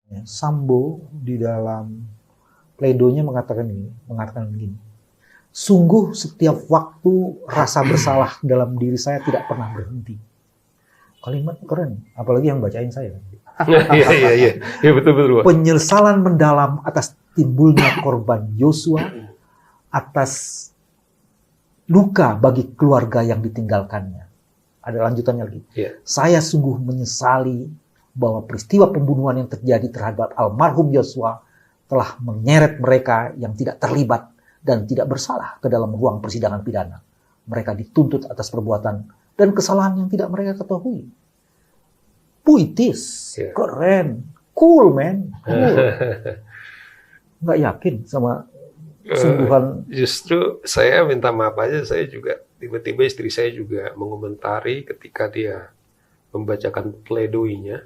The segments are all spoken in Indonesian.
Ya, Sambo di dalam pledoinya mengatakan begini. Sungguh setiap waktu rasa bersalah dalam diri saya tidak pernah berhenti. Kalimat keren, apalagi yang bacain saya. Iya, betul. Penyesalan mendalam atas timbulnya korban Yosua, atas luka bagi keluarga yang ditinggalkannya. Ada lanjutannya lagi. Yeah. Saya sungguh menyesali bahwa peristiwa pembunuhan yang terjadi terhadap almarhum Yosua telah menyeret mereka yang tidak terlibat dan tidak bersalah ke dalam ruang persidangan pidana. Mereka dituntut atas perbuatan dan kesalahan yang tidak mereka ketahui. Puitis, keren, cool man, cool. Nggak yakin sama sungguhan. Justru saya minta maaf aja, saya juga tiba-tiba istri saya juga mengomentari ketika dia membacakan pledoinya.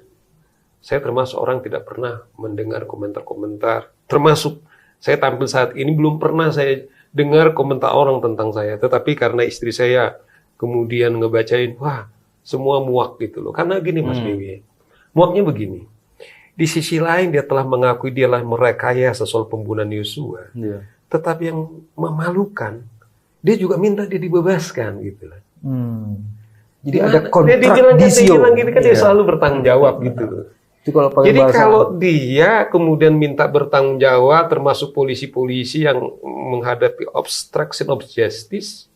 Saya termasuk orang tidak pernah mendengar komentar-komentar. Termasuk saya tampil saat ini belum pernah saya dengar komentar orang tentang saya. Tetapi karena istri saya kemudian ngebacain, wah semua muak gitu loh. Karena gini Mas Dewi, muaknya begini. Di sisi lain dia telah mengakui dialah merekayasa soal pembunuhan Yosua. Yeah. Tetapi yang memalukan, dia juga minta dia dibebaskan gitu loh. Jadi ada kontradiksi. Dia bilang gini kan dia selalu bertanggung jawab gitu loh. Jadi kalau dia kemudian minta bertanggung jawab, termasuk polisi-polisi yang menghadapi obstruction of justice,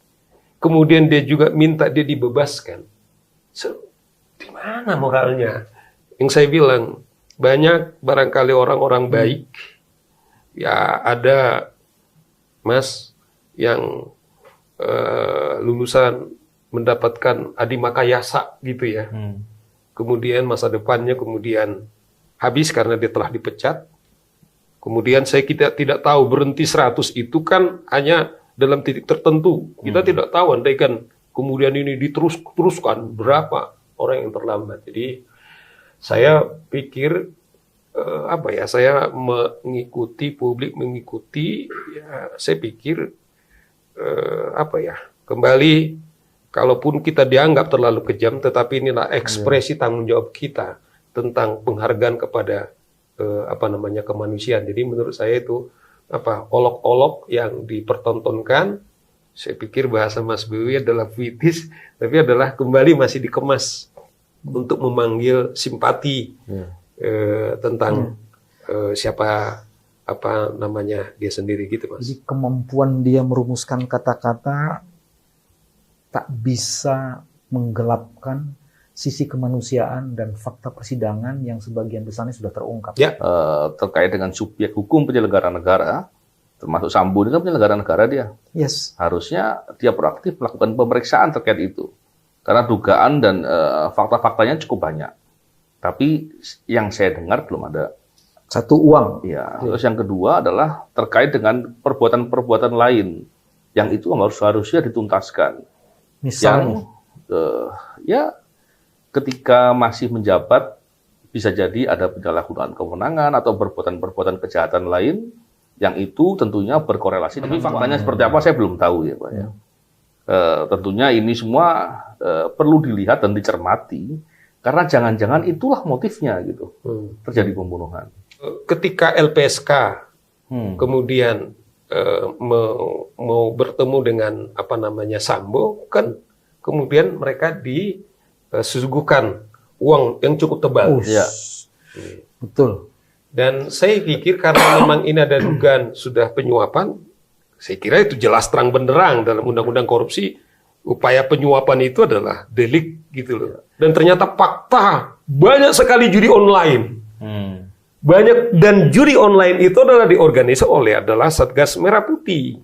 kemudian dia juga minta dia dibebaskan. So, di mana moralnya? Yang saya bilang, banyak barangkali orang-orang baik, ya ada Mas yang lulusan mendapatkan adi makayasa gitu ya. Kemudian masa depannya kemudian habis karena dia telah dipecat. Kemudian saya tidak tahu berhenti 100 itu kan hanya dalam titik tertentu. Kita tidak tahu andaikan kemudian ini diteruskan berapa orang yang terlambat. Jadi saya pikir saya mengikuti publik mengikuti ya, saya pikir kembali kalaupun kita dianggap terlalu kejam, tetapi inilah ekspresi tanggung jawab kita tentang penghargaan kepada kemanusiaan. Jadi menurut saya itu olok-olok yang dipertontonkan. Saya pikir bahasa Mas Bewi adalah puitis, tapi adalah kembali masih dikemas untuk memanggil simpati tentang siapa dia sendiri gitu Mas. Jadi kemampuan dia merumuskan kata-kata tak bisa menggelapkan sisi kemanusiaan dan fakta persidangan yang sebagian besarnya sudah terungkap. Ya. Terkait dengan subjek hukum penyelenggara negara, termasuk Sambo ini kan penyelenggara negara dia. Yes. Harusnya dia proaktif melakukan pemeriksaan terkait itu. Karena dugaan dan fakta-faktanya cukup banyak. Tapi yang saya dengar belum ada. Satu, uang. Ya. Terus yang kedua adalah terkait dengan perbuatan-perbuatan lain. Yang itu harusnya dituntaskan. Misalnya? Ketika masih menjabat, bisa jadi ada penyalahgunaan kewenangan atau perbuatan-perbuatan kejahatan lain, yang itu tentunya berkorelasi. Tapi faktanya seperti apa saya belum tahu ya Pak. Ya. Tentunya ini semua perlu dilihat dan dicermati, karena jangan-jangan itulah motifnya gitu, terjadi pembunuhan. Ketika LPSK kemudian mau bertemu dengan Sambo, kan kemudian mereka disuguhkan uang yang cukup tebal. Ya. Betul. Dan saya pikir karena memang ini ada dugaan sudah penyuapan, saya kira itu jelas terang benderang dalam undang-undang korupsi, upaya penyuapan itu adalah delik gitu loh. Dan ternyata fakta banyak sekali judi online. Banyak, dan judi online itu adalah diorganisir oleh Satgas Merah Putih.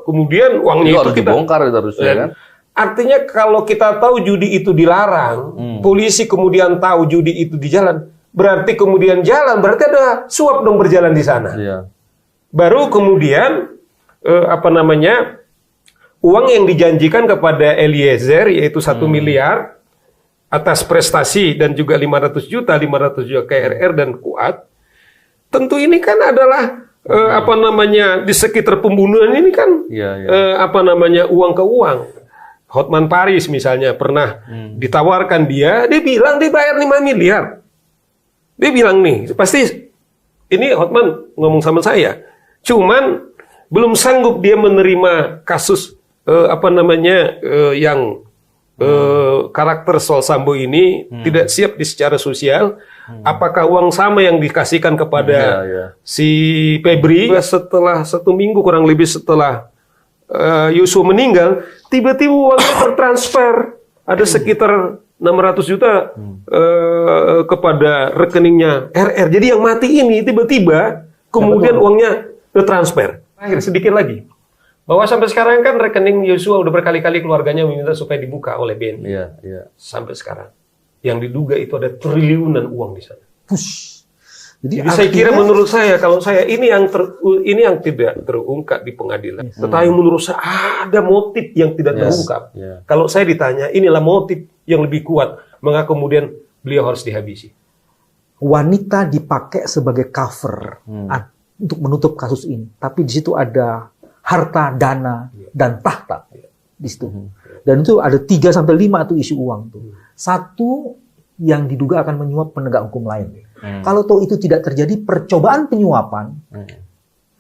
Kemudian uangnya itu kita dibongkar harusnya kan. Artinya kalau kita tahu judi itu dilarang, polisi kemudian tahu judi itu di jalan, berarti kemudian jalan, berarti ada suap dong berjalan di sana. Baru kemudian uang yang dijanjikan kepada Eliezer yaitu 1 miliar atas prestasi dan juga 500 juta KRR dan Kuat. Tentu ini kan adalah di sekitar pembunuhan ini kan uang ke uang. Hotman Paris misalnya pernah ditawarkan dia bilang dibayar 5 miliar. Dia bilang nih, pasti ini Hotman ngomong sama saya, cuman belum sanggup dia menerima kasus yang karakter soal Sambo ini tidak siap di secara sosial. Apakah uang sama yang dikasihkan kepada si Febri setelah 1 minggu kurang lebih setelah Yosua meninggal, tiba-tiba uangnya tertransfer ada sekitar 600 juta kepada rekeningnya RR. Jadi yang mati ini tiba-tiba kemudian uangnya tertransfer. Akhir sedikit lagi. Bahwa sampai sekarang kan rekening Yosua udah berkali-kali keluarganya meminta supaya dibuka oleh BNI. Iya. Sampai sekarang. Yang diduga itu ada triliunan uang di sana. Jadi saya kira menurut saya kalau saya ini yang tidak terungkap di pengadilan. Tetapi menurut saya ada motif yang tidak terungkap. Kalau saya ditanya, inilah motif yang lebih kuat mengapa kemudian beliau harus dihabisi. Wanita dipakai sebagai cover untuk menutup kasus ini, tapi di situ ada harta, dana, dan tahta di situ. Dan itu ada 3-5 tuh isi uang tuh. Satu yang diduga akan menyuap penegak hukum lain. Kalau tahu itu tidak terjadi, percobaan penyuapan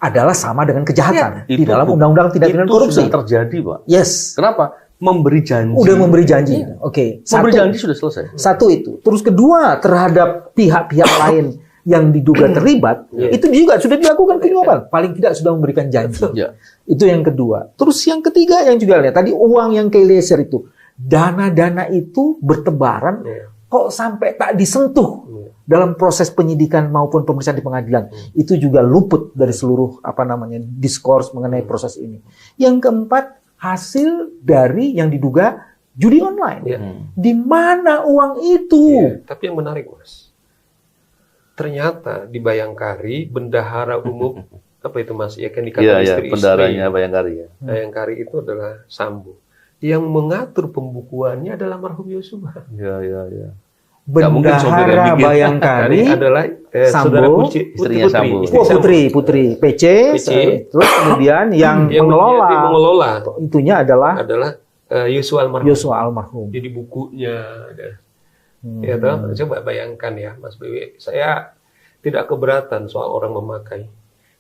adalah sama dengan kejahatan di dalam undang-undang tindak pidana korupsi. Sudah terjadi, Pak. Yes. Kenapa? Memberi janji. Udah memberi janji. Oke. Memberi janji sudah selesai. Satu itu. Terus kedua, terhadap pihak-pihak lain yang diduga terlibat, itu juga sudah dilakukan penyuapan. Paling tidak sudah memberikan janji. Itu yang kedua. Terus yang ketiga yang juga lihat, tadi uang yang ke Eliezer itu. Dana-dana itu bertebaran, kok sampai tak disentuh dalam proses penyidikan maupun pemeriksaan di pengadilan. Itu juga luput dari seluruh diskurs mengenai proses ini. Yang keempat, hasil dari yang diduga judi online. Di mana uang itu? Tapi yang menarik, Mas. Ternyata di Bayangkari, bendahara umum apa itu Mas? Ya kan dikatakan istri-istri. Bendaharanya Bayangkari ya. Bayangkari itu adalah Sambo. Yang mengatur pembukuannya adalah marhum Yosua. Iya. Bendahara Bayangkari adalah Sambo, istrinya Sambo. Putri PC. Terus kemudian yang mengelola itunya adalah Yosua almarhum. Jadi bukunya ada. Ya toh, coba bayangkan ya Mas BW, saya tidak keberatan soal orang memakai.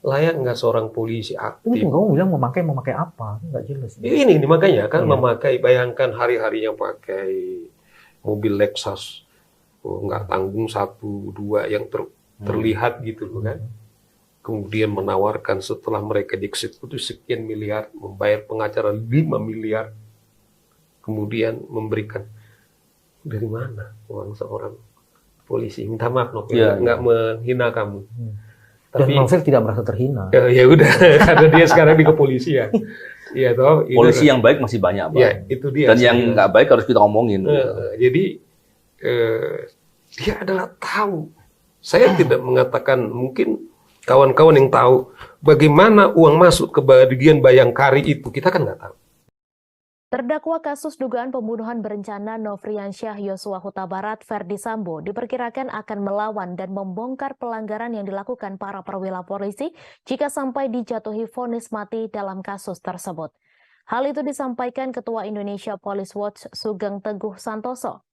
Layak nggak seorang polisi aktif? Kamu bilang memakai apa? Nggak jelas. Ini makanya kan memakai, bayangkan hari-harinya pakai mobil Lexus, nggak tanggung 1-2 yang terlihat gitu loh kan. Kemudian menawarkan setelah mereka dieksekusi sekian miliar, membayar pengacara 5 miliar, kemudian memberikan. Dari mana uang seorang polisi? Minta maaf, nggak menghina kamu. Tapi Novel tidak merasa terhina. Ya udah, karena dia sekarang di kepolisian. Iya toh. Polisi yang baik masih banyak, Pak. Ya, itu dia. Dan yang nggak baik harus kita omongin. Jadi dia adalah tahu. Saya tidak mengatakan, mungkin kawan-kawan yang tahu bagaimana uang masuk ke bagian Bayangkari itu, kita kan nggak tahu. Terdakwa kasus dugaan pembunuhan berencana Nofriansyah Yosua Huta Barat Ferdi Sambo diperkirakan akan melawan dan membongkar pelanggaran yang dilakukan para perwira polisi jika sampai dijatuhi vonis mati dalam kasus tersebut. Hal itu disampaikan Ketua Indonesia Police Watch Sugeng Teguh Santoso.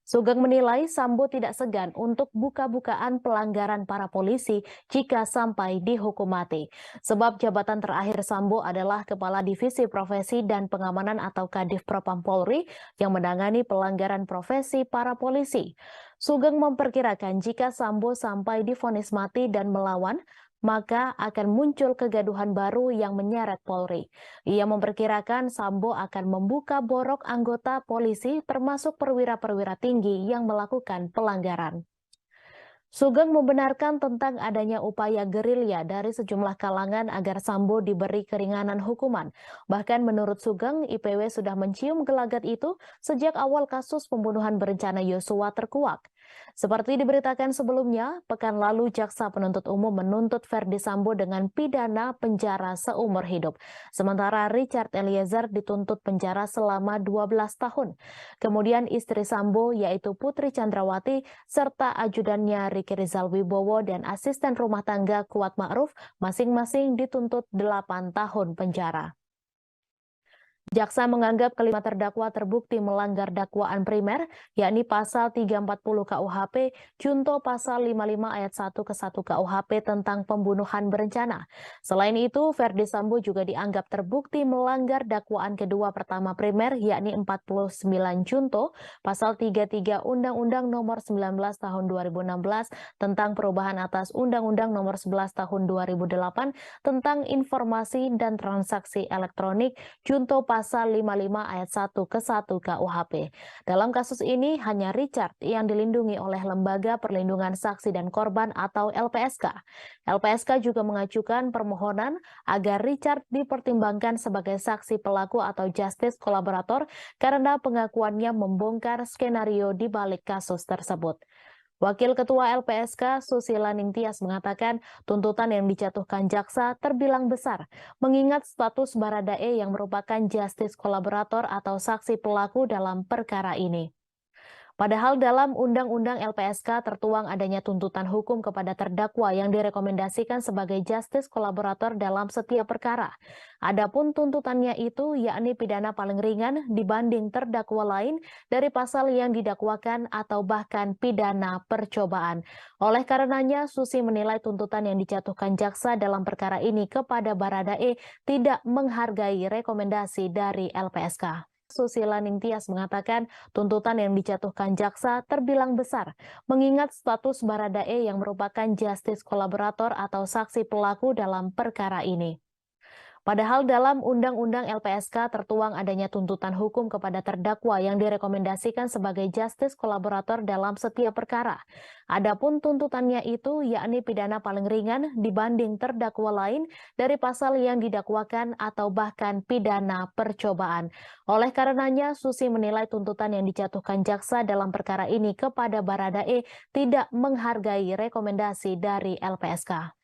Sugeng menilai Sambo tidak segan untuk buka-bukaan pelanggaran para polisi jika sampai dihukum mati. Sebab jabatan terakhir Sambo adalah Kepala Divisi Profesi dan Pengamanan atau Kadif Propam Polri yang menangani pelanggaran profesi para polisi. Sugeng memperkirakan jika Sambo sampai divonis mati dan melawan, maka akan muncul kegaduhan baru yang menyeret Polri. Ia memperkirakan Sambo akan membuka borok anggota polisi termasuk perwira-perwira tinggi yang melakukan pelanggaran. Sugeng membenarkan tentang adanya upaya gerilya dari sejumlah kalangan agar Sambo diberi keringanan hukuman. Bahkan menurut Sugeng, IPW sudah mencium gelagat itu sejak awal kasus pembunuhan berencana Yosua terkuak. Seperti diberitakan sebelumnya, pekan lalu Jaksa Penuntut Umum menuntut Ferdi Sambo dengan pidana penjara seumur hidup. Sementara Richard Eliezer dituntut penjara selama 12 tahun. Kemudian istri Sambo yaitu Putri Chandrawati serta ajudannya Riki Rizal Wibowo dan asisten rumah tangga Kuat Ma'ruf masing-masing dituntut 8 tahun penjara. Jaksa menganggap kelima terdakwa terbukti melanggar dakwaan primer, yakni pasal 340 KUHP, junto pasal 55 ayat 1 ke 1 KUHP tentang pembunuhan berencana. Selain itu, Ferdi Sambo juga dianggap terbukti melanggar dakwaan kedua pertama primer, yakni 49 junto, pasal 33 Undang-Undang Nomor 19 Tahun 2016 tentang perubahan atas Undang-Undang Nomor 11 Tahun 2008 tentang informasi dan transaksi elektronik, junto pasal 55 ayat 1 ke 1 KUHP. Dalam kasus ini hanya Richard yang dilindungi oleh Lembaga Perlindungan Saksi dan Korban atau LPSK. LPSK juga mengajukan permohonan agar Richard dipertimbangkan sebagai saksi pelaku atau justice kolaborator karena pengakuannya membongkar skenario di balik kasus tersebut. Wakil Ketua LPSK Susila Ningtyas mengatakan tuntutan yang dijatuhkan jaksa terbilang besar, mengingat status Baradae yang merupakan justice kolaborator atau saksi pelaku dalam perkara ini. Padahal dalam Undang-Undang LPSK tertuang adanya tuntutan hukum kepada terdakwa yang direkomendasikan sebagai justice kolaborator dalam setiap perkara. Adapun tuntutannya itu yakni pidana paling ringan dibanding terdakwa lain dari pasal yang didakwakan atau bahkan pidana percobaan. Oleh karenanya, Susi menilai tuntutan yang dijatuhkan jaksa dalam perkara ini kepada Baradae tidak menghargai rekomendasi dari LPSK. Susila Ningtyas mengatakan tuntutan yang dijatuhkan jaksa terbilang besar, mengingat status Baradae yang merupakan justice kolaborator atau saksi pelaku dalam perkara ini. Padahal dalam Undang-Undang LPSK tertuang adanya tuntutan hukum kepada terdakwa yang direkomendasikan sebagai justice kolaborator dalam setiap perkara. Adapun tuntutannya itu yakni pidana paling ringan dibanding terdakwa lain dari pasal yang didakwakan atau bahkan pidana percobaan. Oleh karenanya, Susi menilai tuntutan yang dijatuhkan jaksa dalam perkara ini kepada Baradae tidak menghargai rekomendasi dari LPSK.